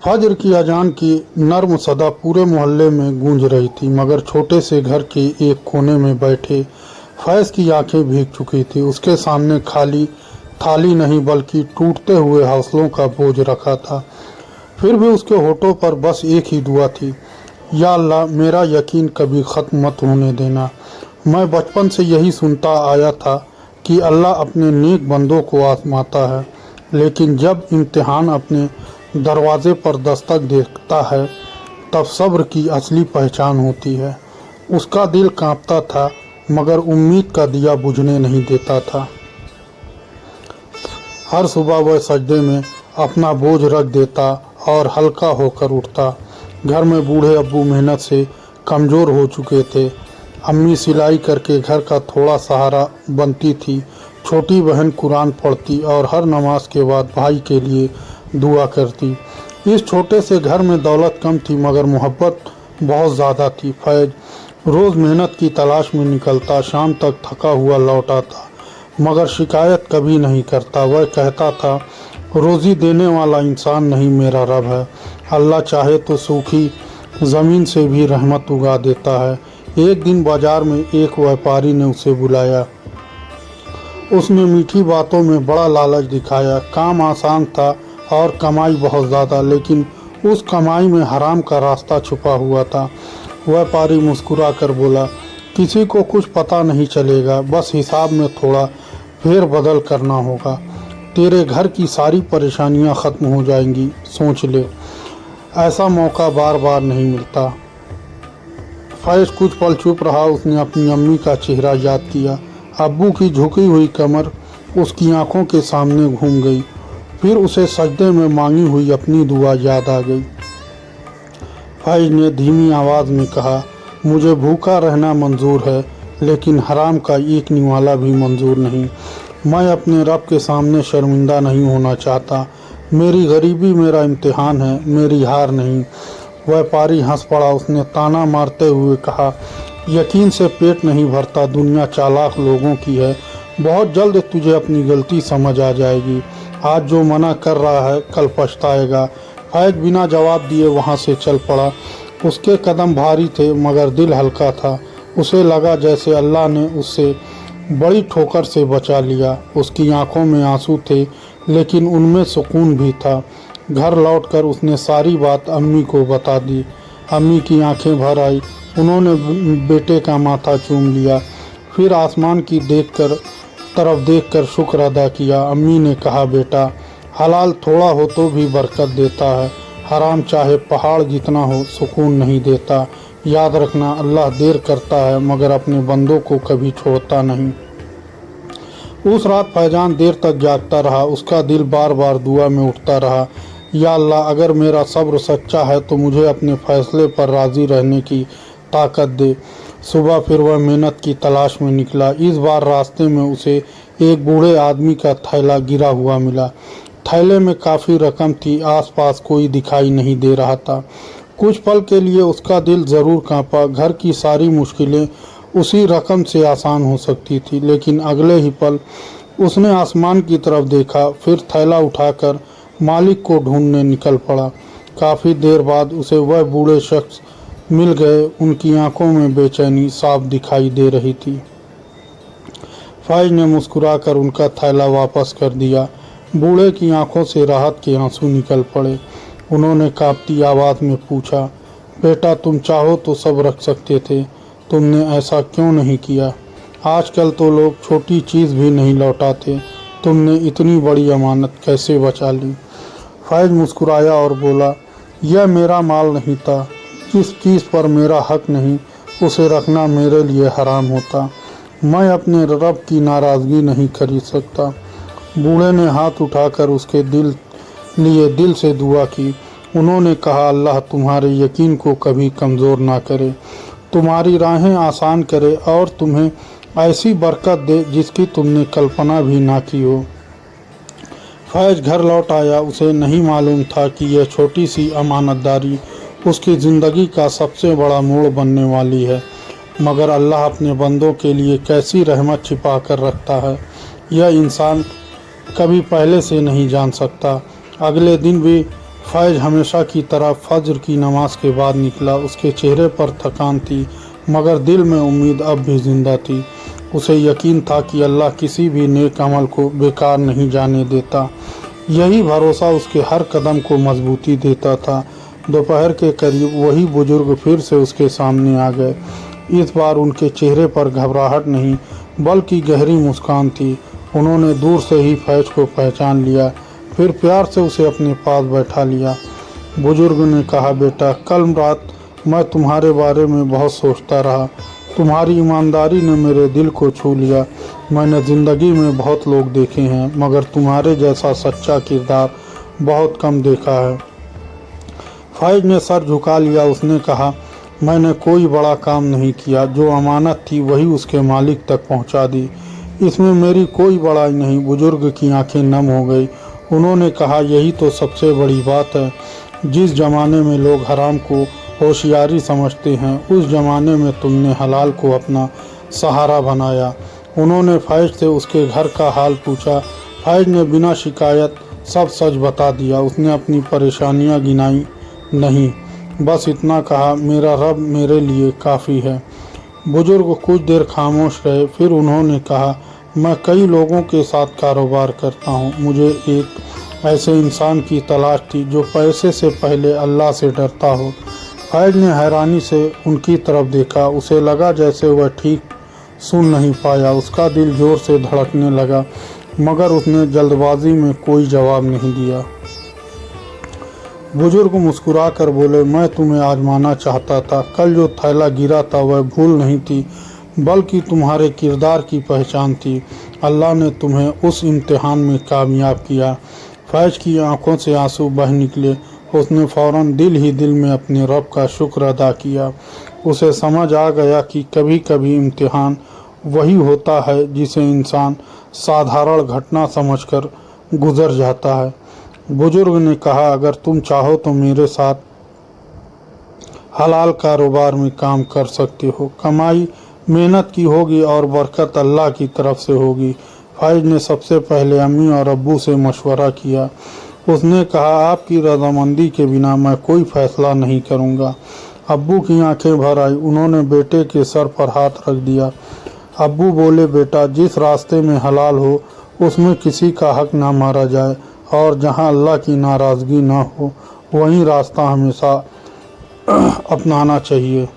फज्र की अजान की नर्म सदा पूरे मोहल्ले में गूंज रही थी, मगर छोटे से घर के एक कोने में बैठे फैज़ की आंखें भीग चुकी थी। उसके सामने खाली थाली नहीं बल्कि टूटते हुए हौसलों का बोझ रखा था। फिर भी उसके होठों पर बस एक ही दुआ थी, या अल्लाह मेरा यकीन कभी ख़त्म मत होने देना। मैं बचपन से यही सुनता आया था कि अल्लाह अपने नेक बंदों को आजमाता है, लेकिन जब इम्तिहान अपने दरवाजे पर दस्तक देता है तब सब्र की असली पहचान होती है। उसका दिल कांपता था, मगर उम्मीद का दिया बुझने नहीं देता था। हर सुबह वह सजदे में अपना बोझ रख देता और हल्का होकर उठता। घर में बूढ़े अब्बू मेहनत से कमज़ोर हो चुके थे। अम्मी सिलाई करके घर का थोड़ा सहारा बनती थी। छोटी बहन कुरान पढ़ती और हर नमाज के बाद भाई के लिए दुआ करती। इस छोटे से घर में दौलत कम थी, मगर मोहब्बत बहुत ज़्यादा थी। फैज रोज़ मेहनत की तलाश में निकलता, शाम तक थका हुआ लौट आता, मगर शिकायत कभी नहीं करता। वह कहता था, रोज़ी देने वाला इंसान नहीं मेरा रब है। अल्लाह चाहे तो सूखी ज़मीन से भी रहमत उगा देता है। एक दिन बाजार में एक व्यापारी ने उसे बुलाया। उसने मीठी बातों में बड़ा लालच दिखाया। काम आसान था और कमाई बहुत ज़्यादा, लेकिन उस कमाई में हराम का रास्ता छुपा हुआ था। व्यापारी मुस्कुरा कर बोला, किसी को कुछ पता नहीं चलेगा, बस हिसाब में थोड़ा फेर बदल करना होगा, तेरे घर की सारी परेशानियां ख़त्म हो जाएंगी। सोच ले, ऐसा मौका बार बार नहीं मिलता। फैज कुछ पल चुप रहा। उसने अपनी अम्मी का चेहरा याद किया। अब्बू की झुकी हुई कमर उसकी आंखों के सामने घूम गई। फिर उसे सजदे में मांगी हुई अपनी दुआ याद आ गई। फैज ने धीमी आवाज़ में कहा, मुझे भूखा रहना मंजूर है, लेकिन हराम का एक निवाला भी मंजूर नहीं। मैं अपने रब के सामने शर्मिंदा नहीं होना चाहता। मेरी गरीबी मेरा इम्तिहान है, मेरी हार नहीं। व्यापारी हंस पड़ा। उसने ताना मारते हुए कहा, यकीन से पेट नहीं भरता, दुनिया चालाक लोगों की है। बहुत जल्द तुझे अपनी गलती समझ आ जाएगी। आज जो मना कर रहा है कल पछताएगा। फैज बिना जवाब दिए वहाँ से चल पड़ा। उसके कदम भारी थे, मगर दिल हल्का था। उसे लगा जैसे अल्लाह ने उससे बड़ी ठोकर से बचा लिया। उसकी आंखों में आंसू थे, लेकिन उनमें सुकून भी था। घर लौटकर उसने सारी बात अम्मी को बता दी। अम्मी की आंखें भर आई। उन्होंने बेटे का माथा चूम लिया, फिर आसमान की तरफ देखकर शुक्र अदा किया। अम्मी ने कहा, बेटा, हलाल थोड़ा हो तो भी बरकत देता है, हराम चाहे पहाड़ जितना हो सुकून नहीं देता। याद रखना, अल्लाह देर करता है मगर अपने बंदों को कभी छोड़ता नहीं। उस रात फैजान देर तक जागता रहा। उसका दिल बार बार दुआ में उठता रहा, या अल्लाह, अगर मेरा सब्र सच्चा है तो मुझे अपने फैसले पर राज़ी रहने की ताकत दे। सुबह फिर वह मेहनत की तलाश में निकला। इस बार रास्ते में उसे एक बूढ़े आदमी का थैला गिरा हुआ मिला। थैले में काफ़ी रकम थी। आसपास कोई दिखाई नहीं दे रहा था। कुछ पल के लिए उसका दिल ज़रूर कांपा। घर की सारी मुश्किलें उसी रकम से आसान हो सकती थी, लेकिन अगले ही पल उसने आसमान की तरफ देखा, फिर थैला उठाकर मालिक को ढूंढने निकल पड़ा। काफ़ी देर बाद उसे वह बूढ़े शख्स मिल गए। उनकी आंखों में बेचैनी साफ दिखाई दे रही थी। फैज ने मुस्कुराकर उनका थैला वापस कर दिया। बूढ़े की आंखों से राहत के आंसू निकल पड़े। उन्होंने कांपती आवाज़ में पूछा, बेटा, तुम चाहो तो सब रख सकते थे, तुमने ऐसा क्यों नहीं किया? आजकल तो लोग छोटी चीज़ भी नहीं लौटाते, तुमने इतनी बड़ी अमानत कैसे बचा ली? फैज मुस्कुराया और बोला, यह मेरा माल नहीं था। जिस चीज़ पर मेरा हक नहीं, उसे रखना मेरे लिए हराम होता। मैं अपने रब की नाराज़गी नहीं खरीद सकता। बूढ़े ने हाथ उठाकर उसके दिल से दुआ की। उन्होंने कहा, अल्लाह तुम्हारे यकीन को कभी कमज़ोर ना करे, तुम्हारी राहें आसान करे और तुम्हें ऐसी बरकत दे जिसकी तुमने कल्पना भी ना की हो। फैज घर लौट आया। उसे नहीं मालूम था कि यह छोटी सी अमानतदारी उसकी ज़िंदगी का सबसे बड़ा मोड़ बनने वाली है। मगर अल्लाह अपने बंदों के लिए कैसी रहमत छिपा कर रखता है, यह इंसान कभी पहले से नहीं जान सकता। अगले दिन भी फैज हमेशा की तरह फज्र की नमाज के बाद निकला। उसके चेहरे पर थकान थी, मगर दिल में उम्मीद अब भी जिंदा थी। उसे यकीन था कि अल्लाह किसी भी नेक अमल को बेकार नहीं जाने देता। यही भरोसा उसके हर कदम को मजबूती देता था। दोपहर के करीब वही बुजुर्ग फिर से उसके सामने आ गए। इस बार उनके चेहरे पर घबराहट नहीं, बल्कि गहरी मुस्कान थी। उन्होंने दूर से ही फैज को पहचान लिया, फिर प्यार से उसे अपने पास बैठा लिया। बुजुर्ग ने कहा, बेटा, कल रात मैं तुम्हारे बारे में बहुत सोचता रहा। तुम्हारी ईमानदारी ने मेरे दिल को छू लिया। मैंने ज़िंदगी में बहुत लोग देखे हैं, मगर तुम्हारे जैसा सच्चा किरदार बहुत कम देखा है। फैज ने सर झुका लिया। उसने कहा, मैंने कोई बड़ा काम नहीं किया, जो अमानत थी वही उसके मालिक तक पहुंचा दी। इसमें मेरी कोई बड़ाई नहीं। बुजुर्ग की आंखें नम हो गई। उन्होंने कहा, यही तो सबसे बड़ी बात है। जिस जमाने में लोग हराम को होशियारी समझते हैं, उस जमाने में तुमने हलाल को अपना सहारा बनाया। उन्होंने फैज से उसके घर का हाल पूछा। फैज ने बिना शिकायत सब सच बता दिया। उसने अपनी परेशानियां गिनाई नहीं, बस इतना कहा, मेरा रब मेरे लिए काफ़ी है। बुजुर्ग कुछ देर खामोश रहे, फिर उन्होंने कहा, मैं कई लोगों के साथ कारोबार करता हूँ। मुझे एक ऐसे इंसान की तलाश थी जो पैसे से पहले अल्लाह से डरता हो। फैज ने हैरानी से उनकी तरफ देखा। उसे लगा जैसे वह ठीक सुन नहीं पाया। उसका दिल जोर से धड़कने लगा, मगर उसने जल्दबाजी में कोई जवाब नहीं दिया। बुजुर्ग मुस्कुरा कर बोले, मैं तुम्हें आजमाना चाहता था। कल जो थैला गिरा था वह भूल नहीं थी, बल्कि तुम्हारे किरदार की पहचान थी। अल्लाह ने तुम्हें उस इम्तिहान में कामयाब किया। फैज की आंखों से आंसू बह निकले। उसने फौरन दिल ही दिल में अपने रब का शुक्र अदा किया। उसे समझ आ गया कि कभी कभी इम्तिहान वही होता है जिसे इंसान साधारण घटना समझकर गुजर जाता है। बुजुर्ग ने कहा, अगर तुम चाहो तो मेरे साथ हलाल कारोबार में काम कर सकते हो। कमाई मेहनत की होगी और बरकत अल्लाह की तरफ से होगी। फैज ने सबसे पहले अम्मी और अब्बू से मशवरा किया। उसने कहा, आपकी रजामंदी के बिना मैं कोई फैसला नहीं करूँगा। अब्बू की आंखें भर आई। उन्होंने बेटे के सर पर हाथ रख दिया। अब्बू बोले, बेटा, जिस रास्ते में हलाल हो उसमें किसी का हक ना मारा जाए, और जहां अल्लाह की नाराज़गी ना हो वही रास्ता हमेशा अपनाना चाहिए।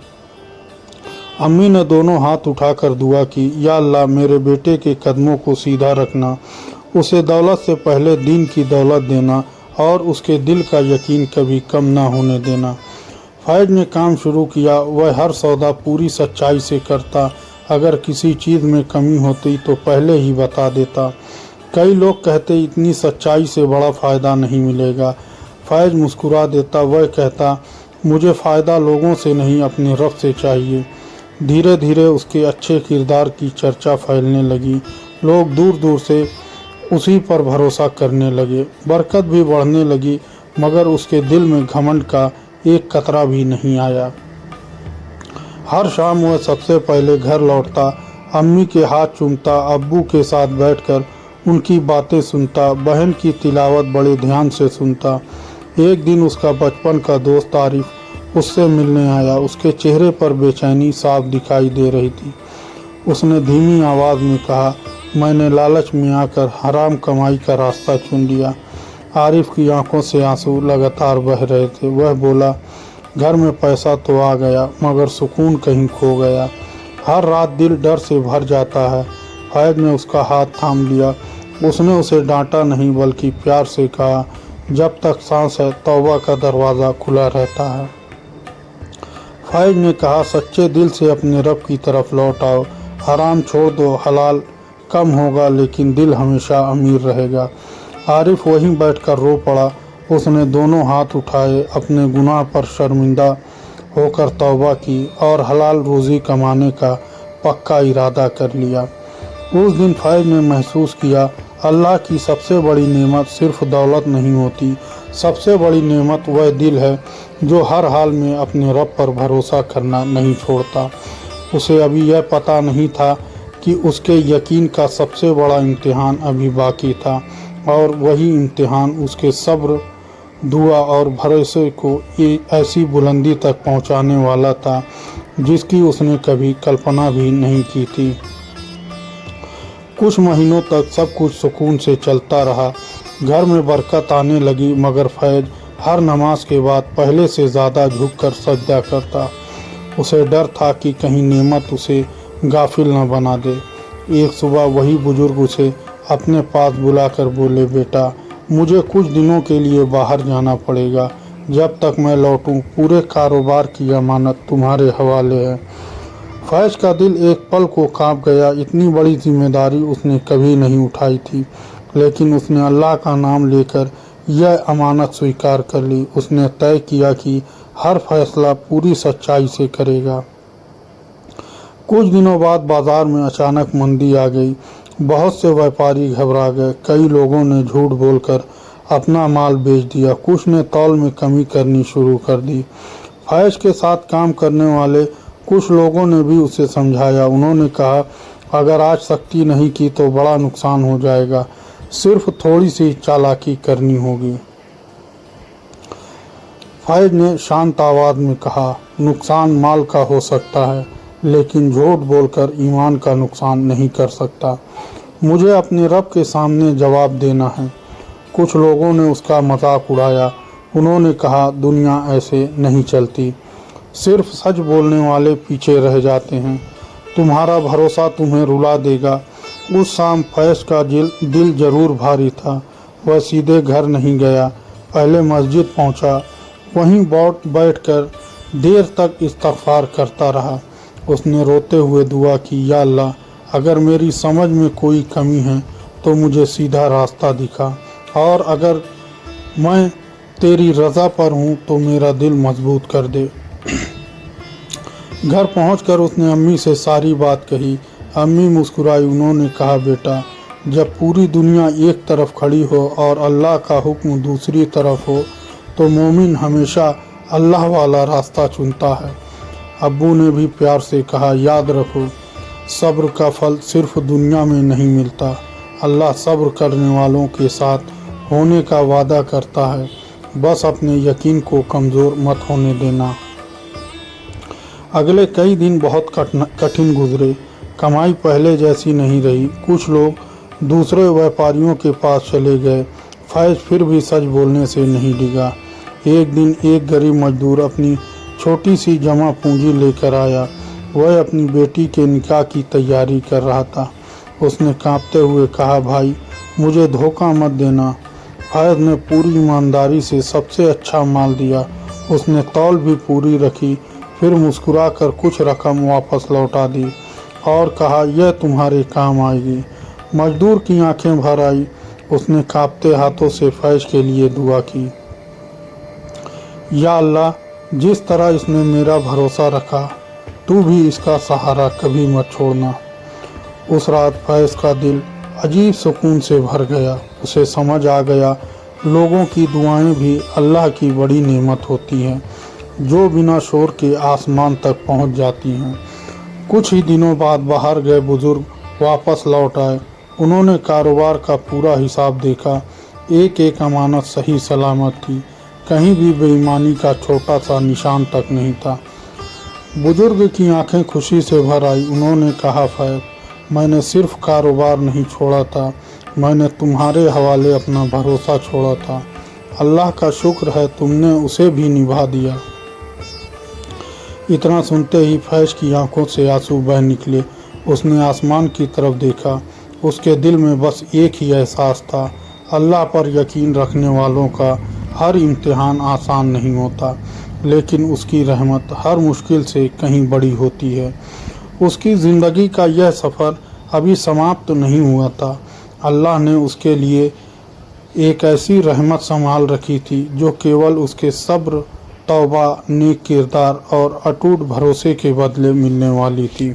अम्मी ने दोनों हाथ उठाकर दुआ की, या अल्लाह, मेरे बेटे के कदमों को सीधा रखना, उसे दौलत से पहले दीन की दौलत देना, और उसके दिल का यकीन कभी कम ना होने देना। फैज ने काम शुरू किया। वह हर सौदा पूरी सच्चाई से करता। अगर किसी चीज़ में कमी होती तो पहले ही बता देता। कई लोग कहते, इतनी सच्चाई से बड़ा फ़ायदा नहीं मिलेगा। फैज मुस्कुरा देता। वह कहता, मुझे फ़ायदा लोगों से नहीं, अपने रब से चाहिए। धीरे धीरे उसके अच्छे किरदार की चर्चा फैलने लगी। लोग दूर दूर से उसी पर भरोसा करने लगे। बरकत भी बढ़ने लगी, मगर उसके दिल में घमंड का एक कतरा भी नहीं आया। हर शाम वह सबसे पहले घर लौटता, अम्मी के हाथ चूमता, अब्बू के साथ बैठकर उनकी बातें सुनता, बहन की तिलावत बड़े ध्यान से सुनता। एक दिन उसका बचपन का दोस्त आरिफ उससे मिलने आया। उसके चेहरे पर बेचैनी साफ दिखाई दे रही थी। उसने धीमी आवाज़ में कहा, मैंने लालच में आकर हराम कमाई का रास्ता चुन लिया। आरिफ की आंखों से आंसू लगातार बह रहे थे। वह बोला, घर में पैसा तो आ गया, मगर सुकून कहीं खो गया। हर रात दिल डर से भर जाता है। फैज ने उसका हाथ थाम लिया। उसने उसे डांटा नहीं, बल्कि प्यार से कहा, जब तक सांस है तौबा का दरवाज़ा खुला रहता है। फैज ने कहा, सच्चे दिल से अपने रब की तरफ लौट आओ। हराम छोड़ दो, हलाल कम होगा लेकिन दिल हमेशा अमीर रहेगा। आरिफ वहीं बैठकर रो पड़ा। उसने दोनों हाथ उठाए, अपने गुनाह पर शर्मिंदा होकर तौबा की और हलाल रोज़ी कमाने का पक्का इरादा कर लिया। उस दिन फैज ने महसूस किया, अल्लाह की सबसे बड़ी नेमत सिर्फ दौलत नहीं होती। सबसे बड़ी नेमत वह दिल है जो हर हाल में अपने रब पर भरोसा करना नहीं छोड़ता। उसे अभी यह पता नहीं था कि उसके यकीन का सबसे बड़ा इम्तिहान अभी बाकी था, और वही इम्तिहान उसके सब्र दुआ और भरोसे को ऐसी बुलंदी तक पहुंचाने वाला था जिसकी उसने कभी कल्पना भी नहीं की थी। कुछ महीनों तक सब कुछ सुकून से चलता रहा। घर में बरकत आने लगी, मगर फैज हर नमाज के बाद पहले से ज़्यादा झुककर सजदा करता। उसे डर था कि कहीं नेमत उसे गाफिल न बना दे। एक सुबह वही बुजुर्ग उसे अपने पास बुलाकर बोले, बेटा मुझे कुछ दिनों के लिए बाहर जाना पड़ेगा। जब तक मैं लौटूं पूरे कारोबार की अमानत तुम्हारे हवाले है। फैज का दिल एक पल को कांप गया। इतनी बड़ी जिम्मेदारी उसने कभी नहीं उठाई थी, लेकिन उसने अल्लाह का नाम लेकर यह अमानत स्वीकार कर ली। उसने तय किया कि हर फैसला पूरी सच्चाई से करेगा। कुछ दिनों बाद बाजार में अचानक मंदी आ गई। बहुत से व्यापारी घबरा गए। कई लोगों ने झूठ बोलकर अपना माल बेच दिया। कुछ ने तौल में कमी करनी शुरू कर दी। फैज के साथ काम करने वाले कुछ लोगों ने भी उसे समझाया। उन्होंने कहा, अगर आज सख्ती नहीं की तो बड़ा नुकसान हो जाएगा, सिर्फ थोड़ी सी चालाकी करनी होगी। फैज ने शांत आवाज में कहा, नुकसान माल का हो सकता है, लेकिन झूठ बोलकर ईमान का नुकसान नहीं कर सकता। मुझे अपने रब के सामने जवाब देना है। कुछ लोगों ने उसका मजाक उड़ाया। उन्होंने कहा, दुनिया ऐसे नहीं चलती, सिर्फ सच बोलने वाले पीछे रह जाते हैं। तुम्हारा भरोसा तुम्हें रुला देगा। उस शाम फैज का दिल जरूर भारी था। वह सीधे घर नहीं गया, पहले मस्जिद पहुंचा। वहीं बैठकर देर तक इस्तग़फ़ार करता रहा। उसने रोते हुए दुआ की, या अल्लाह, अगर मेरी समझ में कोई कमी है तो मुझे सीधा रास्ता दिखा, और अगर मैं तेरी रज़ा पर हूँ तो मेरा दिल मजबूत कर दे। घर पहुंचकर उसने अम्मी से सारी बात कही। अम्मी मुस्कुराई। उन्होंने कहा, बेटा जब पूरी दुनिया एक तरफ खड़ी हो और अल्लाह का हुक्म दूसरी तरफ हो तो मोमिन हमेशा अल्लाह वाला रास्ता चुनता है। अब्बू ने भी प्यार से कहा, याद रखो, सब्र का फल सिर्फ दुनिया में नहीं मिलता। अल्लाह सब्र करने वालों के साथ होने का वादा करता है, बस अपने यकीन को कमज़ोर मत होने देना। अगले कई दिन बहुत कठिन गुजरे। कमाई पहले जैसी नहीं रही। कुछ लोग दूसरे व्यापारियों के पास चले गए। फैज फिर भी सच बोलने से नहीं डिगा। एक दिन एक गरीब मजदूर अपनी छोटी सी जमा पूंजी लेकर आया। वह अपनी बेटी के निकाह की तैयारी कर रहा था। उसने कांपते हुए कहा, भाई मुझे धोखा मत देना। फैज ने पूरी ईमानदारी से सबसे अच्छा माल दिया। उसने तौल भी पूरी रखी, फिर मुस्कुराकर कुछ रकम वापस लौटा दी और कहा, यह तुम्हारे काम आएगी। मजदूर की आंखें भर आई। उसने कांपते हाथों से फैज के लिए दुआ की, या अल्लाह, जिस तरह इसने मेरा भरोसा रखा, तू भी इसका सहारा कभी मत छोड़ना। उस रात फैज का दिल अजीब सुकून से भर गया। उसे समझ आ गया, लोगों की दुआएं भी अल्लाह की बड़ी नेमत होती हैं, जो बिना शोर के आसमान तक पहुंच जाती हैं। कुछ ही दिनों बाद बाहर गए बुजुर्ग वापस लौट आए। उन्होंने कारोबार का पूरा हिसाब देखा। एक एक अमानत सही सलामत थी, कहीं भी बेईमानी का छोटा सा निशान तक नहीं था। बुजुर्ग की आंखें खुशी से भर आई। उन्होंने कहा, फैज, मैंने सिर्फ कारोबार नहीं छोड़ा था, मैंने तुम्हारे हवाले अपना भरोसा छोड़ा था। अल्लाह का शुक्र है तुमने उसे भी निभा दिया। इतना सुनते ही फैज की आंखों से आंसू बह निकले। उसने आसमान की तरफ देखा। उसके दिल में बस एक ही एहसास था, अल्लाह पर यकीन रखने वालों का हर इम्तिहान आसान नहीं होता, लेकिन उसकी रहमत हर मुश्किल से कहीं बड़ी होती है। उसकी ज़िंदगी का यह सफ़र अभी समाप्त नहीं हुआ था। अल्लाह ने उसके लिए एक ऐसी रहमत संभाल रखी थी जो केवल उसके सब्र, तौबा, नेक किरदार और अटूट भरोसे के बदले मिलने वाली थी।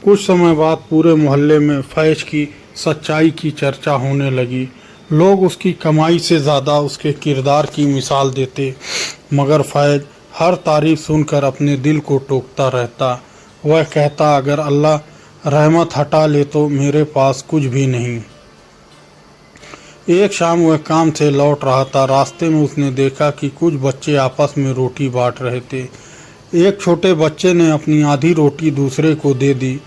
कुछ समय बाद पूरे मोहल्ले में फैज की सच्चाई की चर्चा होने लगी। लोग उसकी कमाई से ज़्यादा उसके किरदार की मिसाल देते, मगर फैज हर तारीफ सुनकर अपने दिल को टोकता रहता। वह कहता, अगर अल्लाह रहमत हटा ले तो मेरे पास कुछ भी नहीं। एक शाम वह काम से लौट रहा था। रास्ते में उसने देखा कि कुछ बच्चे आपस में रोटी बांट रहे थे। एक छोटे बच्चे ने अपनी आधी रोटी दूसरे को दे दी।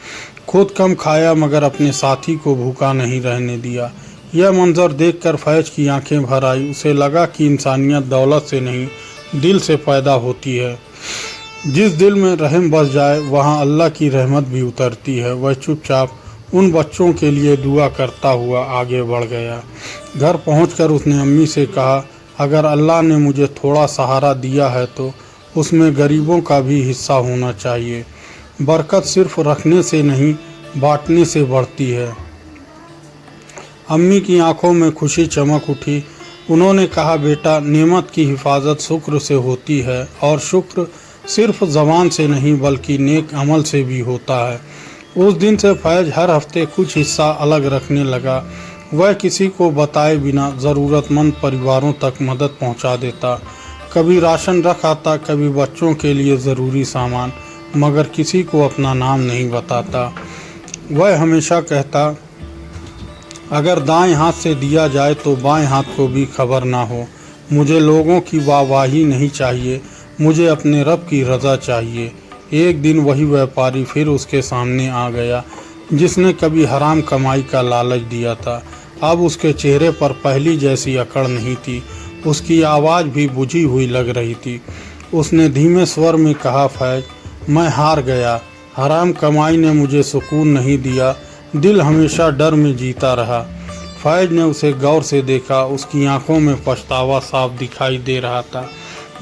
खुद कम खाया मगर अपने साथी को भूखा नहीं रहने दिया। यह मंजर देखकर फैज की आंखें भर आई। उसे लगा कि इंसानियत दौलत से नहीं, दिल से पैदा होती है। जिस दिल में रहम बस जाए वहाँ अल्लाह की रहमत भी उतरती है। वह चुपचाप उन बच्चों के लिए दुआ करता हुआ आगे बढ़ गया। घर पहुंचकर उसने अम्मी से कहा, अगर अल्लाह ने मुझे थोड़ा सहारा दिया है तो उसमें गरीबों का भी हिस्सा होना चाहिए। बरकत सिर्फ रखने से नहीं, बांटने से बढ़ती है। अम्मी की आंखों में खुशी चमक उठी। उन्होंने कहा, बेटा, नेमत की हिफाजत शुक्र से होती है और शुक्र सिर्फ ज़बान से नहीं बल्कि नेक अमल से भी होता है। उस दिन से फैज हर हफ्ते कुछ हिस्सा अलग रखने लगा। वह किसी को बताए बिना ज़रूरतमंद परिवारों तक मदद पहुंचा देता। कभी राशन रख आता, कभी बच्चों के लिए ज़रूरी सामान, मगर किसी को अपना नाम नहीं बताता। वह हमेशा कहता, अगर दाएं हाथ से दिया जाए तो बाएं हाथ को भी खबर ना हो। मुझे लोगों की वाहवाही नहीं चाहिए, मुझे अपने रब की रज़ा चाहिए। एक दिन वही व्यापारी फिर उसके सामने आ गया जिसने कभी हराम कमाई का लालच दिया था। अब उसके चेहरे पर पहली जैसी अकड़ नहीं थी। उसकी आवाज़ भी बुझी हुई लग रही थी। उसने धीमे स्वर में कहा, फैज, मैं हार गया। हराम कमाई ने मुझे सुकून नहीं दिया, दिल हमेशा डर में जीता रहा। फैज ने उसे गौर से देखा। उसकी आंखों में पछतावा साफ दिखाई दे रहा था।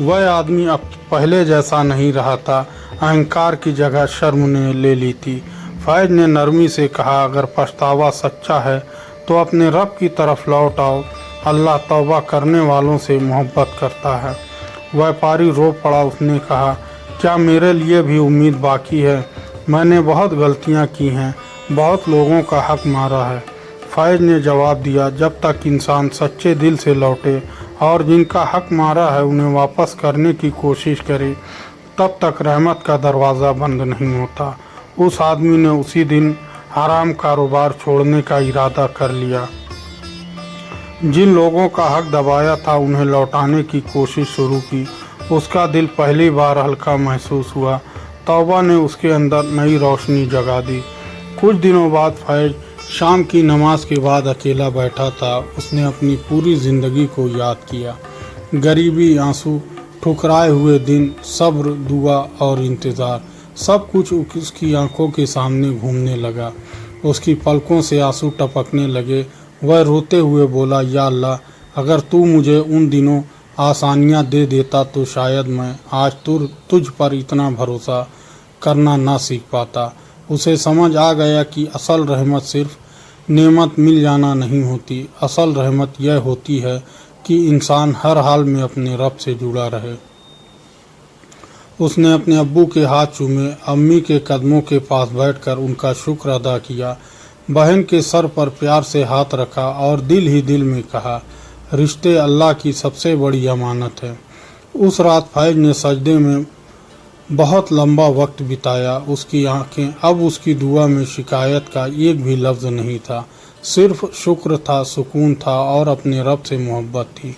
वह आदमी अब पहले जैसा नहीं रहा था। अहंकार की जगह शर्म ने ले ली थी। फैज ने नरमी से कहा, अगर पछतावा सच्चा है तो अपने रब की तरफ लौट आओ। अल्लाह तौबा करने वालों से मोहब्बत करता है। व्यापारी रो पड़ा। उसने कहा, क्या मेरे लिए भी उम्मीद बाकी है? मैंने बहुत गलतियां की हैं, बहुत लोगों का हक मारा है। फैज ने जवाब दिया, जब तक इंसान सच्चे दिल से लौटे और जिनका हक मारा है उन्हें वापस करने की कोशिश करे, तब तक रहमत का दरवाज़ा बंद नहीं होता। उस आदमी ने उसी दिन हराम कारोबार छोड़ने का इरादा कर लिया। जिन लोगों का हक दबाया था उन्हें लौटाने की कोशिश शुरू की। उसका दिल पहली बार हल्का महसूस हुआ। तौबा ने उसके अंदर नई रोशनी जगा दी। कुछ दिनों बाद फैज शाम की नमाज के बाद अकेला बैठा था। उसने अपनी पूरी ज़िंदगी को याद किया। गरीबी, आंसू, ठुकराए हुए दिन, सब्र, दुआ और इंतज़ार, सब कुछ उसकी आंखों के सामने घूमने लगा। उसकी पलकों से आंसू टपकने लगे। वह रोते हुए बोला, या अल्लाह, अगर तू मुझे उन दिनों आसानियाँ दे देता तो शायद मैं आज तुझ पर इतना भरोसा करना ना सीख पाता। उसे समझ आ गया कि असल रहमत सिर्फ नेमत मिल जाना नहीं होती। असल रहमत यह होती है कि इंसान हर हाल में अपने रब से जुड़ा रहे। उसने अपने अब्बू के हाथ चूमे, अम्मी के कदमों के पास बैठकर उनका शुक्र अदा किया, बहन के सर पर प्यार से हाथ रखा और दिल ही दिल में कहा, रिश्ते अल्लाह की सबसे बड़ी अमानत है। उस रात फैज ने सजदे में बहुत लंबा वक्त बिताया। उसकी आंखें अब उसकी दुआ में शिकायत का एक भी लफ्ज़ नहीं था। सिर्फ शुक्र था, सुकून था और अपने रब से मोहब्बत थी।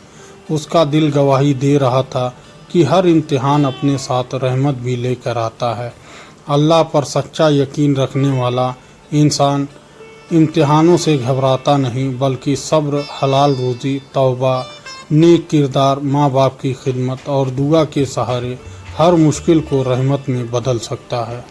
उसका दिल गवाही दे रहा था कि हर इम्तिहान अपने साथ रहमत भी लेकर आता है। अल्लाह पर सच्चा यकीन रखने वाला इंसान इम्तिहानों से घबराता नहीं, बल्कि सब्र, हलाल रोज़ी, तौबा, नेक किरदार, माँ बाप की खिदमत और दुआ के सहारे हर मुश्किल को रहमत में बदल सकता है।